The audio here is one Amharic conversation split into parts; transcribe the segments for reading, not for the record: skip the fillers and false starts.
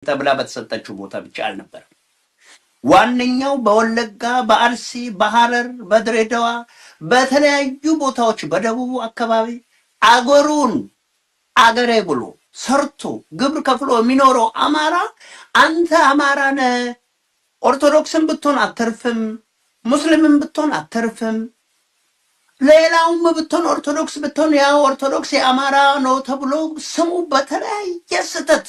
ተብላ በተሰጠችው ቦታ ብቻ አልነበረም። ዋነኛው በወለጋ፣ በአርሲ፣ በሐረር፣ በድሬዳዋ በተለያዩ ቦታዎች በደቡቡ አካባቢ አገሩን አገሬ ብሎ ሰርቶ ግብር ከፍሎ የሚኖረው አማራ አንተ አማራ ነህ፣ ኦርቶዶክስን ብትሆን አተርፍም፣ ሙስሊምን ብትሆን አተርፍም፣ ሌላውም ብትሆን ኦርቶዶክስ ብትሆን ያው ኦርቶዶክስ የአማራ ነው ተብሎ ስሙ በተለያየ ስህተት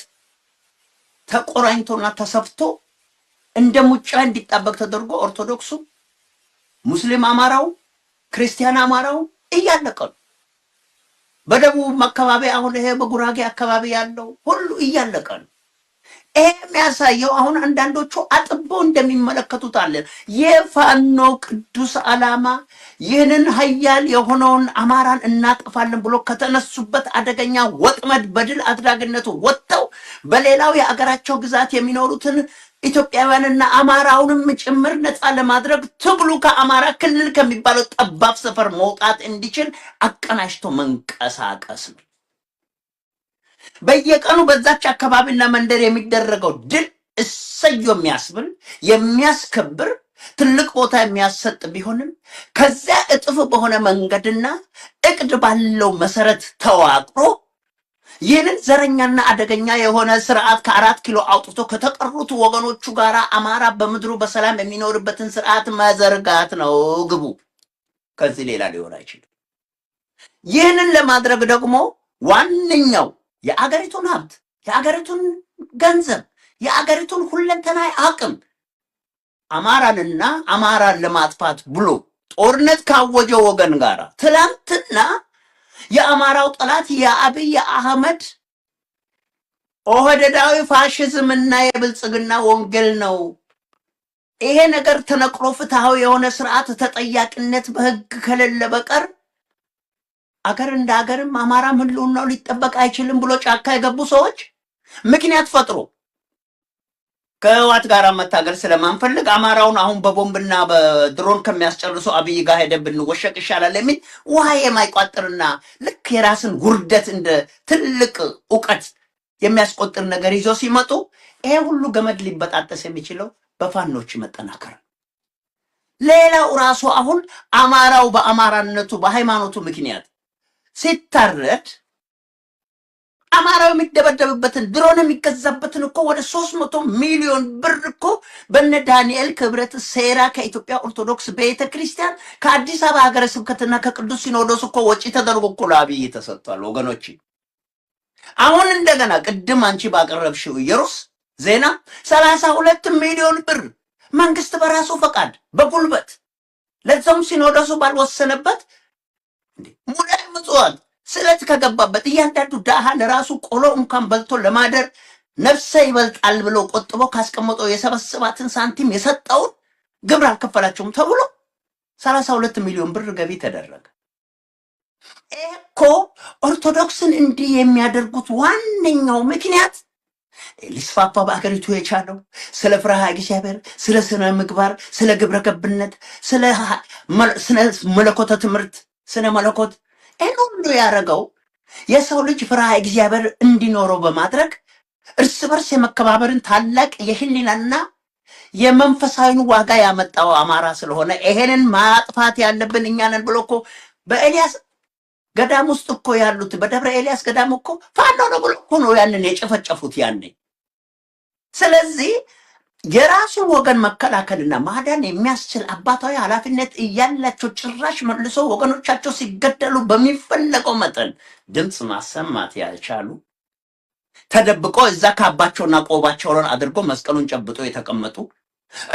ተቆራኝቶና ተሰፍቶ እንደ ሙጫ እንዲጣበቅ ተደርጎ ኦርቶዶክሱ፣ ሙስሊም አማራው፣ ክርስቲያን አማራው እያለቀ ነው። በደቡብ አካባቢ አሁን ይሄ በጉራጌ አካባቢ ያለው ሁሉ እያለቀ ነው። ይሄ የሚያሳየው አሁን አንዳንዶቹ አጥበው እንደሚመለከቱት አለ የፋኖ ቅዱስ ዓላማ ይህንን ሀያል የሆነውን አማራን እናጠፋለን ብሎ ከተነሱበት አደገኛ ወጥመድ በድል አድራጊነቱ ወጥተው በሌላው የአገራቸው ግዛት የሚኖሩትን ኢትዮጵያውያንና አማራውንም ጭምር ነፃ ለማድረግ ትግሉ ከአማራ ክልል ከሚባለው ጠባብ ሰፈር መውጣት እንዲችል አቀናጅቶ መንቀሳቀስ ነው። በየቀኑ በዛች አካባቢና መንደር የሚደረገው ድል እሰዮ የሚያስብል የሚያስከብር ትልቅ ቦታ የሚያሰጥ ቢሆንም ከዚያ እጥፍ በሆነ መንገድና እቅድ ባለው መሰረት ተዋቅሮ ይህንን ዘረኛና አደገኛ የሆነ ስርዓት ከ4 ኪሎ አውጥቶ ከተቀሩት ወገኖቹ ጋር አማራ በምድሩ በሰላም የሚኖርበትን ስርዓት መዘርጋት ነው ግቡ። ከዚህ ሌላ ሊሆን አይችልም። ይህንን ለማድረግ ደግሞ ዋነኛው የአገሪቱን ሀብት፣ የአገሪቱን ገንዘብ፣ የአገሪቱን ሁለንተናዊ አቅም አማራንና አማራን ለማጥፋት ብሎ ጦርነት ካወጀው ወገን ጋር ትላንትና የአማራው ጠላት የአብይ አህመድ ኦህዴዳዊ ፋሽዝምና የብልጽግና ወንጌል ነው። ይሄ ነገር ተነቅሎ ፍትሃዊ የሆነ ስርዓት ተጠያቂነት በህግ ከሌለ በቀር አገር እንደ አገርም አማራም ህልውናው ሊጠበቅ አይችልም ብሎ ጫካ የገቡ ሰዎች ምክንያት ፈጥሮ ከህወሓት ጋር መታገል ስለማንፈልግ አማራውን አሁን በቦምብና በድሮን ከሚያስጨርሱ አብይ ጋር ሄደን ብንወሸቅ ይሻላል የሚል ውሃ የማይቋጥርና ልክ የራስን ጉርደት እንደ ትልቅ እውቀት የሚያስቆጥር ነገር ይዞ ሲመጡ ይሄ ሁሉ ገመድ ሊበጣጠስ የሚችለው በፋኖች መጠናከር። ሌላው ራሱ አሁን አማራው በአማራነቱ በሃይማኖቱ ምክንያት ሲታረድ አማራው የሚደበደብበትን ድሮን የሚገዛበትን እኮ ወደ 300 ሚሊዮን ብር እኮ በነ ዳንኤል ክብረት ሴራ ከኢትዮጵያ ኦርቶዶክስ ቤተክርስቲያን ከአዲስ አበባ ሀገረ ስብከትና ከቅዱስ ሲኖዶስ እኮ ወጪ ተደርጎ እኮ ለአብይ ተሰጥቷል። ወገኖች አሁን እንደገና ቅድም አንቺ ባቀረብሽው ኢየሩስ ዜና 32 ሚሊዮን ብር መንግስት በራሱ ፈቃድ በጉልበት ለዛውም ሲኖዶሱ ባልወሰነበት ሙላይ ምጽዋት ስለት ከገባበት እያንዳንዱ ዳሃ ለራሱ ቆሎ እንኳን በልቶ ለማደር ነፍሰ ይበልጣል ብሎ ቆጥቦ ካስቀመጠው የሰበሰባትን ሳንቲም የሰጠውን ግብር አልከፈላቸውም ተብሎ 32 ሚሊዮን ብር ገቢ ተደረገ። እኮ ኦርቶዶክስን እንዲህ የሚያደርጉት ዋነኛው ምክንያት ሊስፋፋ በአገሪቱ የቻለው ስለ ፍርሃ እግዚአብሔር፣ ስለ ስነ ምግባር፣ ስለ ግብረ ገብነት፣ ስለ መለኮተ ትምህርት፣ ስነ መለኮት ይህን ሁሉ ያደረገው የሰው ልጅ ፍርሃ እግዚአብሔር እንዲኖረው በማድረግ እርስ በርስ የመከባበርን ታላቅ የህሊናና የመንፈሳዊን ዋጋ ያመጣው አማራ ስለሆነ ይሄንን ማጥፋት ያለብን እኛ ነን ብሎ እኮ በኤልያስ ገዳም ውስጥ እኮ ያሉት በደብረ ኤልያስ ገዳም እኮ ፋኖ ነው ብሎ እኮ ነው ያንን የጨፈጨፉት ያኔ። ስለዚህ የራሱን ወገን መከላከልና ማዳን የሚያስችል አባታዊ ኃላፊነት እያላቸው ጭራሽ መልሶ ወገኖቻቸው ሲገደሉ በሚፈለገው መጠን ድምፅ ማሰማት ያልቻሉ ተደብቆ እዛ ካባቸውና ቆባቸውን አድርጎ መስቀሉን ጨብጦ የተቀመጡ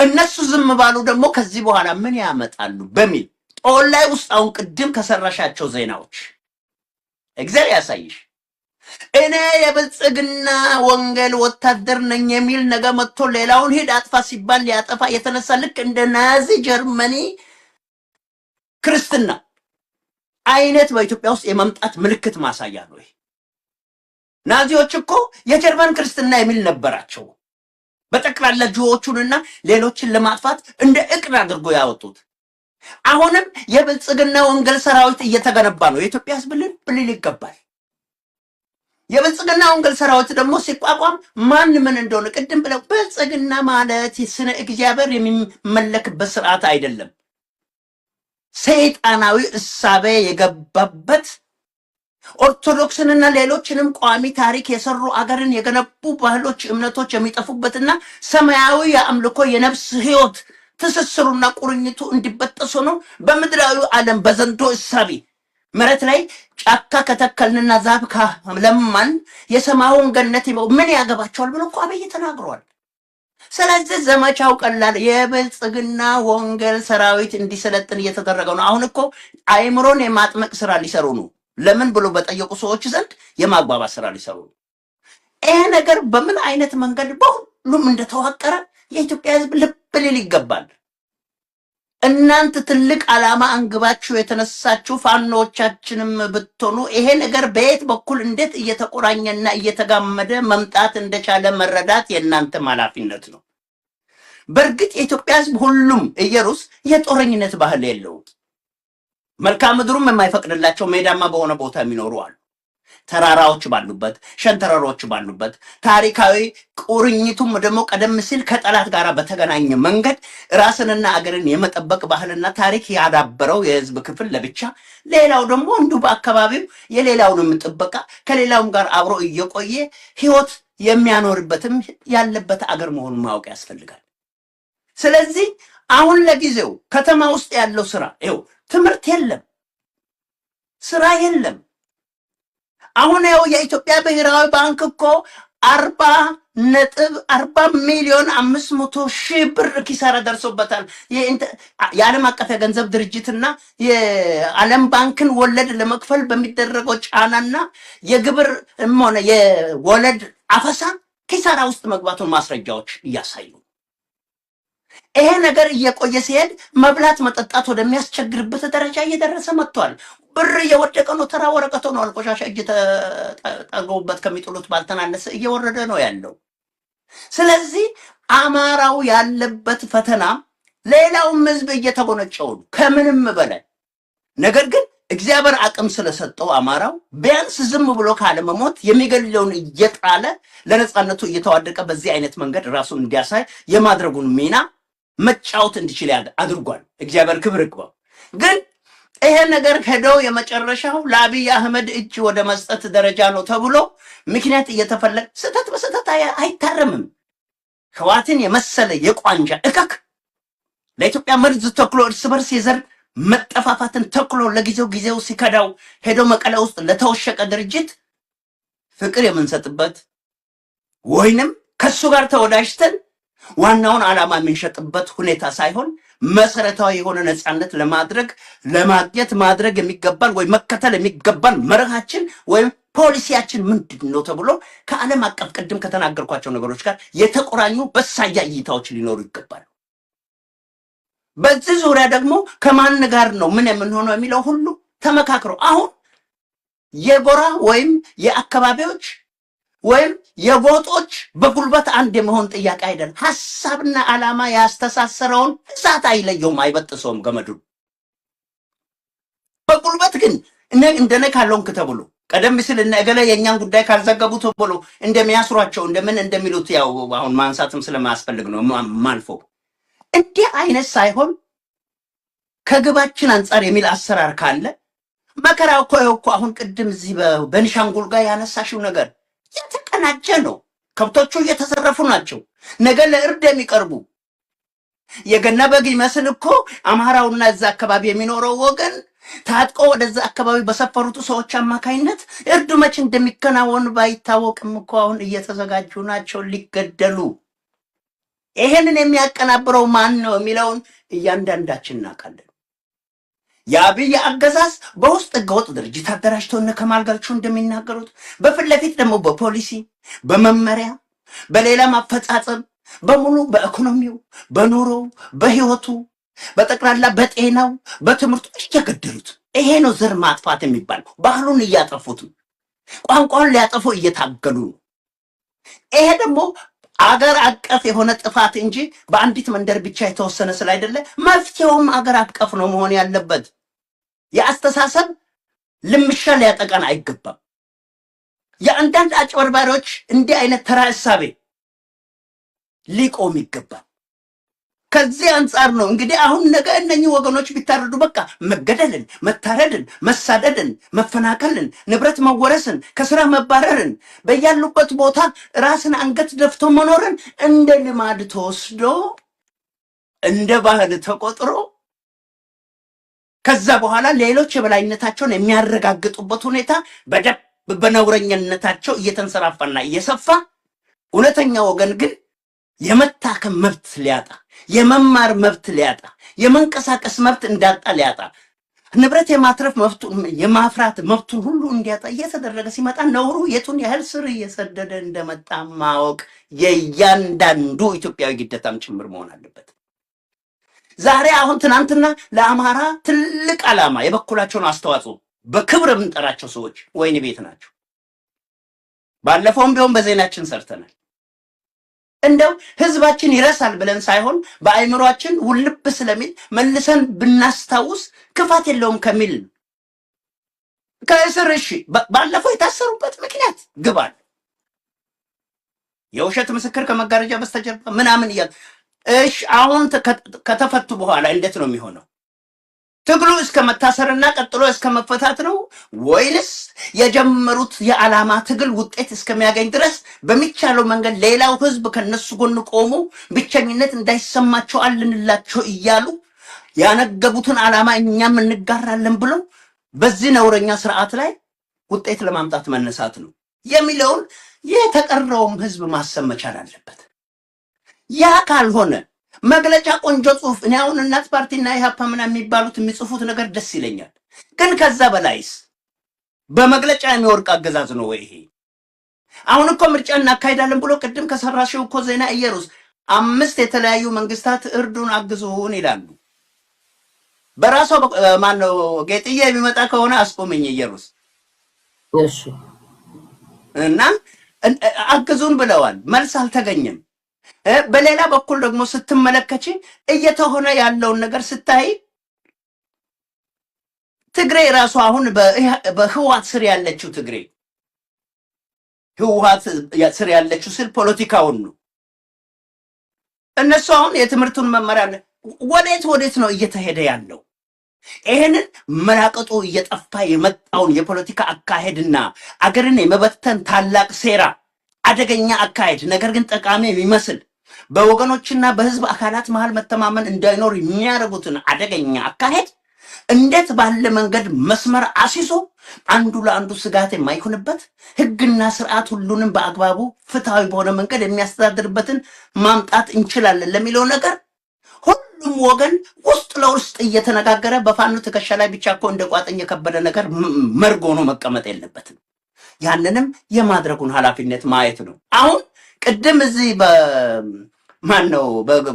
እነሱ ዝም ባሉ ደግሞ ከዚህ በኋላ ምን ያመጣሉ በሚል ጦር ላይ ውስጥ አሁን ቅድም ከሰራሻቸው ዜናዎች እግዚአብሔር ያሳይሽ እኔ የብልጽግና ወንጌል ወታደር ነኝ የሚል ነገ መጥቶ ሌላውን ሄድ አጥፋ ሲባል ሊያጠፋ የተነሳ ልክ እንደ ናዚ ጀርመኒ ክርስትና አይነት በኢትዮጵያ ውስጥ የመምጣት ምልክት ማሳያ ነው። ናዚዎች እኮ የጀርመን ክርስትና የሚል ነበራቸው። በጠቅላላ ጁዎቹንና ሌሎችን ለማጥፋት እንደ እቅድ አድርጎ ያወጡት። አሁንም የብልጽግና ወንጌል ሰራዊት እየተገነባ ነው። የኢትዮጵያ ሕዝብ ልብ ሊል ይገባል። የብልጽግና ወንጌል ሰራዊት ደግሞ ሲቋቋም ማን ምን እንደሆነ ቅድም ብለው ብልጽግና ማለት ስነ እግዚአብሔር የሚመለክበት ስርዓት አይደለም። ሰይጣናዊ እሳቤ የገባበት ኦርቶዶክስንና ሌሎችንም ቋሚ ታሪክ የሰሩ አገርን የገነቡ ባህሎች፣ እምነቶች የሚጠፉበትና ሰማያዊ የአምልኮ የነፍስ ህይወት ትስስሩና ቁርኝቱ እንዲበጠሱ ነው። በምድራዊ ዓለም በዘንዶ እሳቤ መሬት ላይ ጫካ ከተከልንና ዛፍ ካለማን የሰማዩን ገነት ምን ያገባቸዋል ብሎ እኮ አብይ ተናግሯል። ስለዚህ ዘመቻው ቀላል የብልጽግና ወንጌል ሰራዊት እንዲሰለጥን እየተደረገ ነው። አሁን እኮ አይምሮን የማጥመቅ ስራ ሊሰሩ ነው። ለምን ብሎ በጠየቁ ሰዎች ዘንድ የማግባባት ስራ ሊሰሩ ነው። ይሄ ነገር በምን አይነት መንገድ በሁሉም እንደተዋቀረ የኢትዮጵያ ህዝብ ልብ ሊል ይገባል። እናንተ ትልቅ ዓላማ አንግባችሁ የተነሳችሁ ፋኖቻችንም ብትሆኑ ይሄ ነገር በየት በኩል እንዴት እየተቆራኘና እየተጋመደ መምጣት እንደቻለ መረዳት የእናንተም ኃላፊነት ነው። በእርግጥ የኢትዮጵያ ህዝብ ሁሉም ኢየሩስ የጦረኝነት ባህል የለውም። መልክዓ ምድሩም የማይፈቅድላቸው ሜዳማ በሆነ ቦታ የሚኖሩ አሉ። ተራራዎች ባሉበት፣ ሸንተረሮች ባሉበት፣ ታሪካዊ ቁርኝቱም ደግሞ ቀደም ሲል ከጠላት ጋር በተገናኘ መንገድ ራስንና አገርን የመጠበቅ ባህልና ታሪክ ያዳበረው የህዝብ ክፍል ለብቻ፣ ሌላው ደግሞ እንዲሁ በአካባቢው የሌላውንም ጥበቃ ከሌላውም ጋር አብሮ እየቆየ ህይወት የሚያኖርበትም ያለበት አገር መሆኑን ማወቅ ያስፈልጋል። ስለዚህ አሁን ለጊዜው ከተማ ውስጥ ያለው ስራ ይኸው ትምህርት የለም፣ ስራ የለም። አሁን ያው የኢትዮጵያ ብሔራዊ ባንክ እኮ 40.40 ሚሊዮን 500 ሺህ ብር ኪሳራ ደርሶበታል። የዓለም አቀፍ የገንዘብ ድርጅትና የዓለም ባንክን ወለድ ለመክፈል በሚደረገው ጫናና የግብር ሆነ የወለድ አፈሳ ኪሳራ ውስጥ መግባቱን ማስረጃዎች እያሳዩ፣ ይሄ ነገር እየቆየ ሲሄድ መብላት መጠጣት ወደሚያስቸግርበት ደረጃ እየደረሰ መጥቷል። ብር እየወደቀ ነው። ተራ ወረቀት ሆኗል። ቆሻሻ እጅ ተጠርገውበት ከሚጥሉት ባልተናነሰ እየወረደ ነው ያለው። ስለዚህ አማራው ያለበት ፈተና ሌላውም ህዝብ እየተጎነጨው ከምንም በላይ ነገር ግን እግዚአብሔር አቅም ስለሰጠው አማራው ቢያንስ ዝም ብሎ ካለመሞት የሚገድለውን እየጣለ ለነጻነቱ እየተዋደቀ በዚህ አይነት መንገድ ራሱን እንዲያሳይ የማድረጉን ሚና መጫወት እንዲችል አድርጓል። እግዚአብሔር ክብር ይግባው። ግን ይሄ ነገር ሄደው የመጨረሻው ለአብይ አህመድ እጅ ወደ መስጠት ደረጃ ነው ተብሎ ምክንያት እየተፈለገ ስህተት በስህተት አይታረምም። ህዋትን የመሰለ የቋንጃ እከክ ለኢትዮጵያ መርዝ ተክሎ እርስ በርስ የዘር መጠፋፋትን ተክሎ ጊዜው ሲከዳው ሄዶ መቀለ ውስጥ ለተወሸቀ ድርጅት ፍቅር የምንሰጥበት ወይንም ከሱ ጋር ተወዳጅተን ዋናውን ዓላማ የምንሸጥበት ሁኔታ ሳይሆን መሰረታዊ የሆነ ነፃነት ለማግኘት ማድረግ የሚገባን ወይ መከተል የሚገባን መርሃችን ወይም ፖሊሲያችን ምንድን ነው ተብሎ ከዓለም አቀፍ ቅድም ከተናገርኳቸው ነገሮች ጋር የተቆራኙ በሳያ እይታዎች ሊኖሩ ይገባል። በዚህ ዙሪያ ደግሞ ከማን ጋር ነው ምን የምንሆነው የሚለው ሁሉ ተመካክሮ አሁን የጎራ ወይም የአካባቢዎች ወይም የጎጦች በጉልበት አንድ የመሆን ጥያቄ አይደለም። ሐሳብና ዓላማ ያስተሳሰረውን እሳት አይለየውም፣ አይበጥሰውም ገመዱን። በጉልበት ግን እንደነ ካለውንክ ተብሎ ቀደም ሲል እነ እገሌ የኛን ጉዳይ ካልዘገቡ ተብሎ እንደሚያስሯቸው እንደምን እንደሚሉት ያው አሁን ማንሳትም ስለማያስፈልግ ነው ማልፎ እንዲህ አይነት ሳይሆን ከግባችን አንጻር የሚል አሰራር ካለ መከራው እኮ አሁን ቅድም እዚህ በቤኒሻንጉል ጋር ያነሳሽው ነገር የተቀናጀ ነው። ከብቶቹ እየተዘረፉ ናቸው። ነገ ለእርድ የሚቀርቡ የገና በግ ይመስል እኮ አማራውና እዛ አካባቢ የሚኖረው ወገን ታጥቆ ወደዛ አካባቢ በሰፈሩት ሰዎች አማካይነት እርዱ መቼ እንደሚከናወን ባይታወቅም እኮ አሁን እየተዘጋጁ ናቸው ሊገደሉ። ይሄንን የሚያቀናብረው ማን ነው የሚለውን እያንዳንዳችን እናውቃለን። የአብይ አገዛዝ በውስጥ ህገወጥ ድርጅት አደራጅተው እነ ከማል ገልቹ እንደሚናገሩት በፊት ለፊት ደግሞ በፖሊሲ በመመሪያ በሌላም አፈጻጸም በሙሉ በኢኮኖሚው በኑሮው በህይወቱ በጠቅላላ በጤናው በትምህርቱ እየገደሉት። ይሄ ነው ዘር ማጥፋት የሚባለው። ባህሉን እያጠፉት፣ ቋንቋውን ሊያጠፉ እየታገሉ ነው። ይሄ ደግሞ አገር አቀፍ የሆነ ጥፋት እንጂ በአንዲት መንደር ብቻ የተወሰነ ስላይደለ መፍትሄውም አገር አቀፍ ነው መሆን ያለበት። የአስተሳሰብ ልምሻ ሊያጠቃን አይገባም። የአንዳንድ አጭበርባሪዎች እንዲህ አይነት ተራ እሳቤ ሊቆም ይገባል። ከዚህ አንጻር ነው እንግዲህ አሁን ነገ እነኚህ ወገኖች ቢታረዱ በቃ መገደልን፣ መታረድን፣ መሳደድን፣ መፈናቀልን፣ ንብረት መወረስን፣ ከስራ መባረርን፣ በያሉበት ቦታ ራስን አንገት ደፍቶ መኖርን እንደ ልማድ ተወስዶ እንደ ባህል ተቆጥሮ ከዛ በኋላ ሌሎች የበላይነታቸውን የሚያረጋግጡበት ሁኔታ በነውረኝነታቸው እየተንሰራፋና እየሰፋ እውነተኛ ወገን ግን የመታከም መብት ሊያጣ፣ የመማር መብት ሊያጣ፣ የመንቀሳቀስ መብት እንዳጣ ሊያጣ፣ ንብረት የማትረፍ መብቱን የማፍራት መብቱን ሁሉ እንዲያጣ እየተደረገ ሲመጣ ነውሩ የቱን ያህል ስር እየሰደደ እንደመጣ ማወቅ የእያንዳንዱ ኢትዮጵያዊ ግዴታም ጭምር መሆን አለበት። ዛሬ አሁን ትናንትና ለአማራ ትልቅ ዓላማ የበኩላቸውን አስተዋጽኦ በክብር የምንጠራቸው ሰዎች ወይን ቤት ናቸው። ባለፈውም ቢሆን በዜናችን ሰርተናል። እንደው ህዝባችን ይረሳል ብለን ሳይሆን በአይምሯችን ውልብ ስለሚል መልሰን ብናስታውስ ክፋት የለውም ከሚል ከእስር እሺ፣ ባለፈው የታሰሩበት ምክንያት ግባል የውሸት ምስክር ከመጋረጃ በስተጀርባ ምናምን እያሉ እሺ፣ አሁን ከተፈቱ በኋላ እንዴት ነው የሚሆነው? ትግሉ እስከ መታሰርና ቀጥሎ እስከ መፈታት ነው ወይንስ የጀመሩት የዓላማ ትግል ውጤት እስከሚያገኝ ድረስ በሚቻለው መንገድ ሌላው ህዝብ ከነሱ ጎን ቆሞ ብቸኝነት እንዳይሰማቸው አልንላቸው እያሉ ያነገቡትን ዓላማ እኛም እንጋራለን ብለው በዚህ ነውረኛ ስርዓት ላይ ውጤት ለማምጣት መነሳት ነው የሚለውን የተቀረውም ህዝብ ማሰብ መቻል አለበት። ያ ካልሆነ መግለጫ ቆንጆ ጽሁፍ እኔ አሁን እናት ፓርቲና ኢህአፓ ምናምን የሚባሉት የሚጽፉት ነገር ደስ ይለኛል። ግን ከዛ በላይስ በመግለጫ የሚወርቅ አገዛዝ ነው ወይ ይሄ? አሁን እኮ ምርጫ እናካሄዳለን ብሎ ቅድም ከሰራሽው እኮ ዜና ኢየሩስ 5 የተለያዩ መንግስታት እርዱን አግዙን ይላሉ። በራሷ ማነው ጌጥዬ የሚመጣ ከሆነ አስቆመኝ ኢየሩስ። እሺ እና አግዙን ብለዋል፣ መልስ አልተገኘም። በሌላ በኩል ደግሞ ስትመለከች እየተሆነ ያለውን ነገር ስታይ ትግሬ ራሱ አሁን በህዋት ስር ያለችው ትግሬ ህዋት ስር ያለችው ስል ፖለቲካውን ነው። እነሱ አሁን የትምህርቱን መመሪያ ወዴት ነው እየተሄደ ያለው? ይሄንን መራቀጡ እየጠፋ የመጣውን የፖለቲካ አካሄድና አገርን የመበተን ታላቅ ሴራ አደገኛ አካሄድ ነገር ግን ጠቃሚ የሚመስል በወገኖችና በህዝብ አካላት መሃል መተማመን እንዳይኖር የሚያደርጉትን አደገኛ አካሄድ እንዴት ባለ መንገድ መስመር አሲሶ አንዱ ለአንዱ ስጋት የማይሆንበት ህግና ስርዓት ሁሉንም በአግባቡ ፍትሃዊ በሆነ መንገድ የሚያስተዳድርበትን ማምጣት እንችላለን ለሚለው ነገር ሁሉም ወገን ውስጥ ለውስጥ እየተነጋገረ በፋኖ ትከሻ ላይ ብቻ እኮ እንደ ቋጥኝ የከበደ ነገር መርጎ ነው መቀመጥ የለበትም። ያንንም የማድረጉን ኃላፊነት ማየት ነው። አሁን ቅድም እዚህ በማነው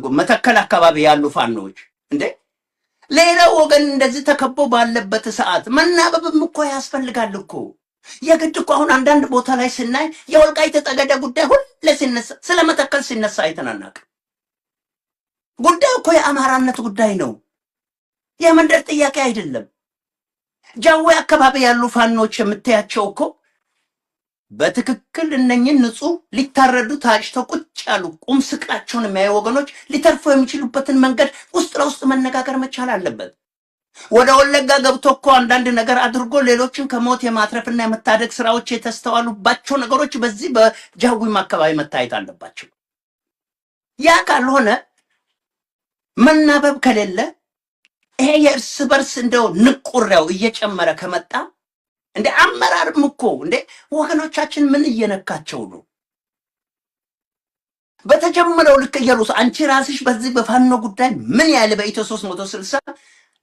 በመተከል አካባቢ ያሉ ፋኖች እንዴ ሌላው ወገን እንደዚህ ተከቦ ባለበት ሰዓት መናበብም እኮ ያስፈልጋል እኮ። የግድ እኮ አሁን አንዳንድ ቦታ ላይ ስናይ የወልቃይት ጠገዴ ጉዳይ ሁሌ ሲነሳ ስለመተከል ሲነሳ አይተናናቅ። ጉዳዩ እኮ የአማራነት ጉዳይ ነው፣ የመንደር ጥያቄ አይደለም። ጃዌ አካባቢ ያሉ ፋኖች የምታያቸው እኮ በትክክል እነኝን ንጹህ ሊታረዱ ታጭተው ቁጭ ያሉ ቁም ስቅላቸውን የሚያዩ ወገኖች ሊተርፉ የሚችሉበትን መንገድ ውስጥ ለውስጥ መነጋገር መቻል አለበት። ወደ ወለጋ ገብቶ እኮ አንዳንድ ነገር አድርጎ ሌሎችን ከሞት የማትረፍና የመታደግ ስራዎች የተስተዋሉባቸው ነገሮች በዚህ በጃዊም አካባቢ መታየት አለባቸው። ያ ካልሆነ መናበብ ከሌለ ይሄ የእርስ በርስ እንደው ንቁሪያው እየጨመረ ከመጣ እንደ አመራርም እኮ እንደ ወገኖቻችን ምን እየነካቸው ነው? በተጀመረው ልክ ኢየሩስ አንቺ ራስሽ በዚህ በፋኖ ጉዳይ ምን ያለ በኢትዮ 360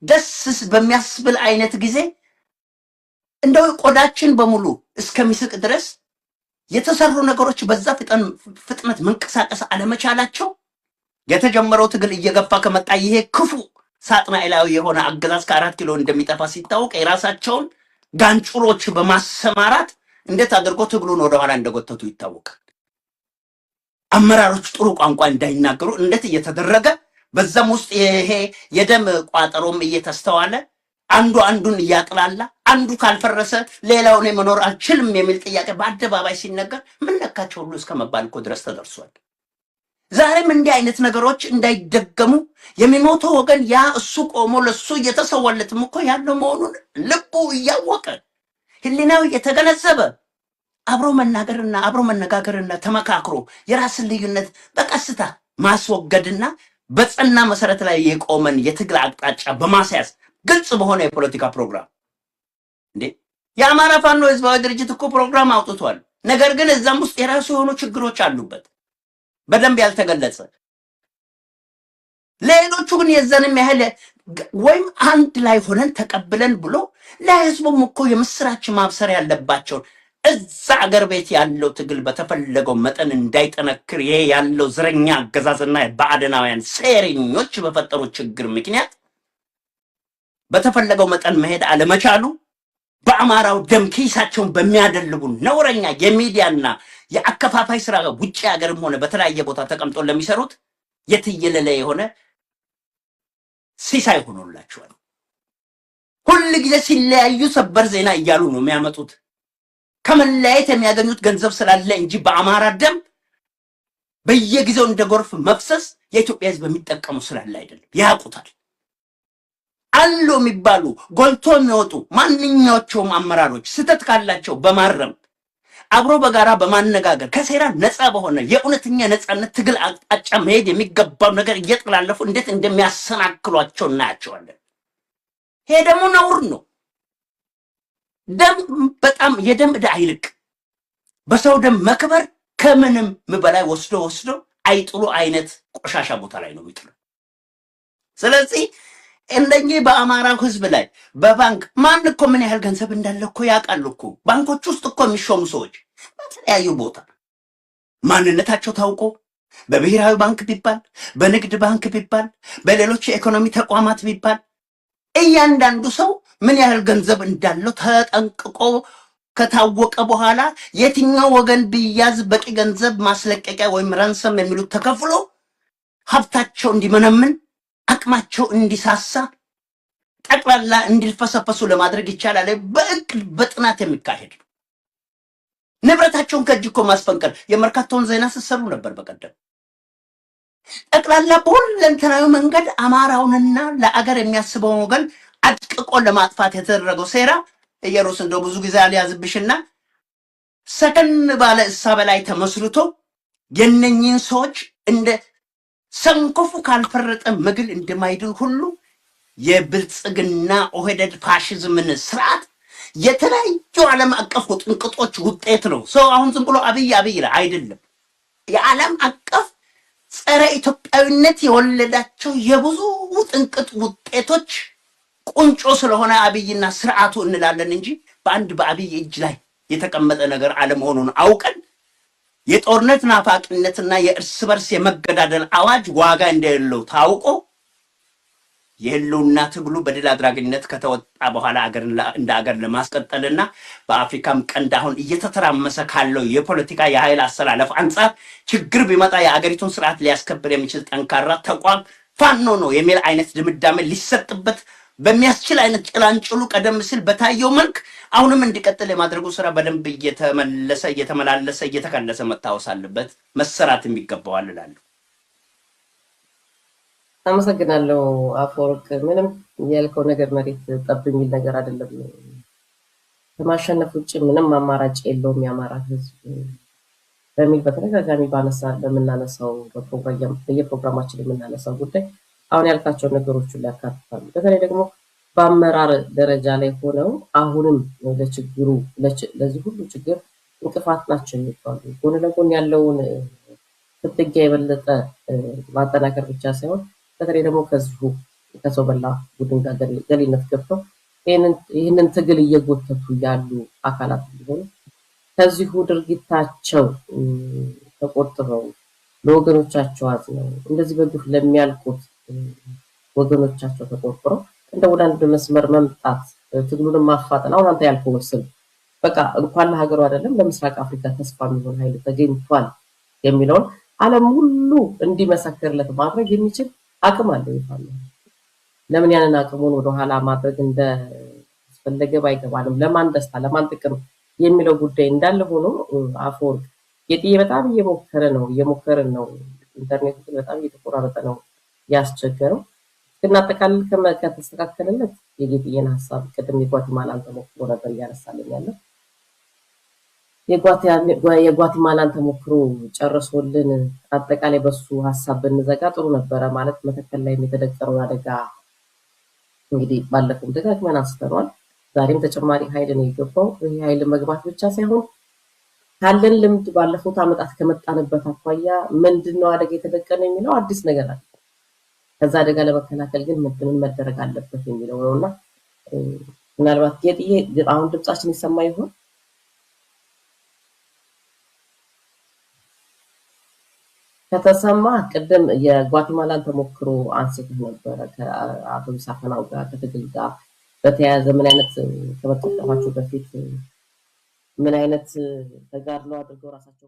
ደስ በሚያስብል አይነት ጊዜ እንደው ቆዳችን በሙሉ እስከሚስቅ ድረስ የተሰሩ ነገሮች በዛ ፍጥነት መንቀሳቀስ አለመቻላቸው የተጀመረው ትግል እየገፋ ከመጣ ይሄ ክፉ ሳጥናኤላዊ የሆነ አገዛዝ ከ4 ኪሎ እንደሚጠፋ ሲታወቅ የራሳቸውን ጋንጩሮች በማሰማራት እንዴት አድርጎ ትግሉን ወደኋላ እንደጎተቱ ይታወቃል። አመራሮች ጥሩ ቋንቋ እንዳይናገሩ እንዴት እየተደረገ በዛም ውስጥ ይሄ የደም ቋጠሮም እየተስተዋለ አንዱ አንዱን እያጥላላ አንዱ ካልፈረሰ ሌላው እኔ መኖር አልችልም የሚል ጥያቄ በአደባባይ ሲነገር ምን ነካቸው ሁሉ እስከመባል እኮ ድረስ ተደርሷል። ዛሬም እንዲህ አይነት ነገሮች እንዳይደገሙ የሚሞተው ወገን ያ እሱ ቆሞ ለሱ እየተሰዋለትም እኮ ያለው መሆኑን ልቡ እያወቀ ህሊናው እየተገነዘበ አብሮ መናገርና አብሮ መነጋገርና ተመካክሮ የራስን ልዩነት በቀስታ ማስወገድና በጸና መሰረት ላይ የቆመን የትግል አቅጣጫ በማስያዝ ግልጽ በሆነ የፖለቲካ ፕሮግራም እንዴ የአማራ ፋኖ ህዝባዊ ድርጅት እኮ ፕሮግራም አውጥቷል። ነገር ግን እዛም ውስጥ የራሱ የሆኑ ችግሮች አሉበት በደንብ ያልተገለጸ። ሌሎቹ ግን የዘንም ያህል ወይም አንድ ላይ ሆነን ተቀብለን ብሎ ለህዝቡም እኮ የምስራች ማብሰር ያለባቸውን እዛ አገር ቤት ያለው ትግል በተፈለገው መጠን እንዳይጠነክር ይሄ ያለው ዝረኛ አገዛዝና ባዕድናውያን ሴረኞች በፈጠሩ ችግር ምክንያት በተፈለገው መጠን መሄድ አለመቻሉ በአማራው ደም ኪሳቸውን በሚያደልቡ ነውረኛ የሚዲያና የአከፋፋይ ስራ ውጪ ሀገርም ሆነ በተለያየ ቦታ ተቀምጦ ለሚሰሩት የትየለለ የሆነ ሲሳይ ሆኖላቸዋል። ሁሉ ጊዜ ሲለያዩ ሰበር ዜና እያሉ ነው የሚያመጡት። ከመለያየት የሚያገኙት ገንዘብ ስላለ እንጂ በአማራ ደም በየጊዜው እንደ ጎርፍ መፍሰስ የኢትዮጵያ ህዝብ የሚጠቀሙ ስላለ አይደለም። ያውቁታል። አሉ የሚባሉ ጎልቶ የሚወጡ ማንኛዎቹም አመራሮች ስህተት ካላቸው በማረም አብሮ በጋራ በማነጋገር ከሴራ ነፃ በሆነ የእውነተኛ ነፃነት ትግል አቅጣጫ መሄድ የሚገባው ነገር እየተላለፉ እንዴት እንደሚያሰናክሏቸው እናያቸዋለን። ይሄ ደግሞ ነውር ነው። ደም በጣም የደም ዕዳ አይልቅ። በሰው ደም መክበር ከምንም በላይ ወስዶ አይጥሉ አይነት ቆሻሻ ቦታ ላይ ነው የሚጥሉ። ስለዚህ እንደኚህ በአማራው ህዝብ ላይ በባንክ ማን እኮ ምን ያህል ገንዘብ እንዳለ እኮ ያውቃሉ እኮ። ባንኮች ውስጥ እኮ የሚሾሙ ሰዎች በተለያዩ ቦታ ማንነታቸው ታውቆ በብሔራዊ ባንክ ቢባል፣ በንግድ ባንክ ቢባል፣ በሌሎች የኢኮኖሚ ተቋማት ቢባል እያንዳንዱ ሰው ምን ያህል ገንዘብ እንዳለው ተጠንቅቆ ከታወቀ በኋላ የትኛው ወገን ቢያዝ በቂ ገንዘብ ማስለቀቂያ ወይም ረንሰም የሚሉት ተከፍሎ ሀብታቸው እንዲመነምን አቅማቸው እንዲሳሳ ጠቅላላ እንዲልፈሰፈሱ ለማድረግ ይቻላል። በእቅድ በጥናት የሚካሄድ ንብረታቸውን ከእጅ እኮ ማስፈንቀል የመርካቶውን ዜና ስትሰሩ ነበር በቀደም። ጠቅላላ በሁለንተናዊ መንገድ አማራውንና ለአገር የሚያስበውን ወገን አድቅቆ ለማጥፋት የተደረገው ሴራ ኢየሩስ እንደው ብዙ ጊዜ አልያዝብሽና ሰከን ባለ እሳቤ ላይ ተመስርቶ የነኝን ሰዎች እንደ ሰንኮፉ ካልፈረጠ ምግል እንደማይድን ሁሉ የብልጽግና ኦህዴድ ፋሽዝምን ስርዓት የተለያዩ ዓለም አቀፍ ጥንቅጦች ውጤት ነው። ሰው አሁን ዝም ብሎ አብይ ይላል አይደለም። የዓለም አቀፍ ጸረ ኢትዮጵያዊነት የወለዳቸው የብዙ ጥንቅጥ ውጤቶች ቁንጮ ስለሆነ አብይና ስርዓቱ እንላለን እንጂ በአንድ በአብይ እጅ ላይ የተቀመጠ ነገር አለመሆኑን አውቀን የጦርነት ናፋቂነትና የእርስ በርስ የመገዳደል አዋጅ ዋጋ እንደሌለው ታውቆ የህልውና ትግሉ በድል አድራጊነት ከተወጣ በኋላ እንደ አገር ለማስቀጠልና በአፍሪካም ቀንድ አሁን እየተተራመሰ ካለው የፖለቲካ የኃይል አሰላለፍ አንጻር ችግር ቢመጣ የአገሪቱን ስርዓት ሊያስከብር የሚችል ጠንካራ ተቋም ፋኖ ነው የሚል አይነት ድምዳሜ ሊሰጥበት በሚያስችል አይነት ጭላንጭሉ ቀደም ሲል በታየው መልክ አሁንም እንዲቀጥል የማድረጉ ስራ በደንብ እየተመላለሰ እየተከለሰ መታወስ አለበት፣ መሰራትም ይገባዋል እላለሁ። አመሰግናለሁ አፈወርቅ። ምንም ያልከው ነገር መሬት ጠብ የሚል ነገር አይደለም። ከማሸነፍ ውጭ ምንም አማራጭ የለውም የአማራ ህዝብ በሚል በተደጋጋሚ በምናነሳው በየፕሮግራማችን የምናነሳው ጉዳይ አሁን ያልካቸው ነገሮች ሁሉ ያካትታሉ። በተለይ ደግሞ በአመራር ደረጃ ላይ ሆነው አሁንም ለችግሩ ለዚህ ሁሉ ችግር እንቅፋት ናቸው የሚባሉ ጎን ለጎን ያለውን ፍትጊያ የበለጠ ማጠናከር ብቻ ሳይሆን በተለይ ደግሞ ከዚሁ ከሰው በላ ቡድን ጋር ገሊነት ገብተው ይህንን ትግል እየጎተቱ ያሉ አካላት ቢሆኑ ከዚሁ ድርጊታቸው ተቆጥበው ለወገኖቻቸው አዝነው እንደዚህ በግፍ ለሚያልቁት ወገኖቻቸው ተቆርቁረው እንደ ወደ አንድ መስመር መምጣት ትግሉን ማፋጠን አሁን አንተ ያልከው ወስን በቃ እንኳን ለሀገሩ አይደለም ለምስራቅ አፍሪካ ተስፋ የሚሆን ኃይል ተገኝቷል የሚለውን ዓለም ሁሉ እንዲመሰክርለት ማድረግ የሚችል አቅም አለው ይፋል። ለምን ያንን አቅሙን ወደ ኋላ ማድረግ እንደ አስፈለገ ባይገባንም ለማን ደስታ ለማን ጥቅም የሚለው ጉዳይ እንዳለ ሆኖ አፈወርቅ ጌጥዬ በጣም እየሞከርን ነው። ኢንተርኔቱ በጣም እየተቆራረጠ ነው ያስቸገረው። ግን አጠቃላይ ከተስተካከለለት የጌጥዬን ሀሳብ ቅድም የጓቲማላን ተሞክሮ ነበር እያነሳልን ያለው የጓቲማላን ተሞክሮ ጨርሶልን አጠቃላይ በሱ ሀሳብ ብንዘጋ ጥሩ ነበረ። ማለት መተከል ላይ የተደቀነውን አደጋ እንግዲህ ባለፈው ደጋግመን አንስተናል። ዛሬም ተጨማሪ ኃይል ነው የገባው። ይህ ኃይል መግባት ብቻ ሳይሆን ካለን ልምድ ባለፉት ዓመታት ከመጣንበት አኳያ ምንድነው አደጋ የተደቀነ የሚለው አዲስ ነገር አለ። ከዛ አደጋ ለመከላከል ግን ምን መደረግ አለበት የሚለው ነውና ምናልባት ጌጥዬ አሁን ድምጻችን ይሰማ ይሆን? ከተሰማ ቅድም የጓቲማላን ተሞክሮ አንስተህ ነበረ ከአቶ ቢሳፈናው ጋር ከትግል ጋር በተያያዘ ምን አይነት ከመጠቀማቸው በፊት ምን አይነት ተጋድሎ አድርገው ራሳቸው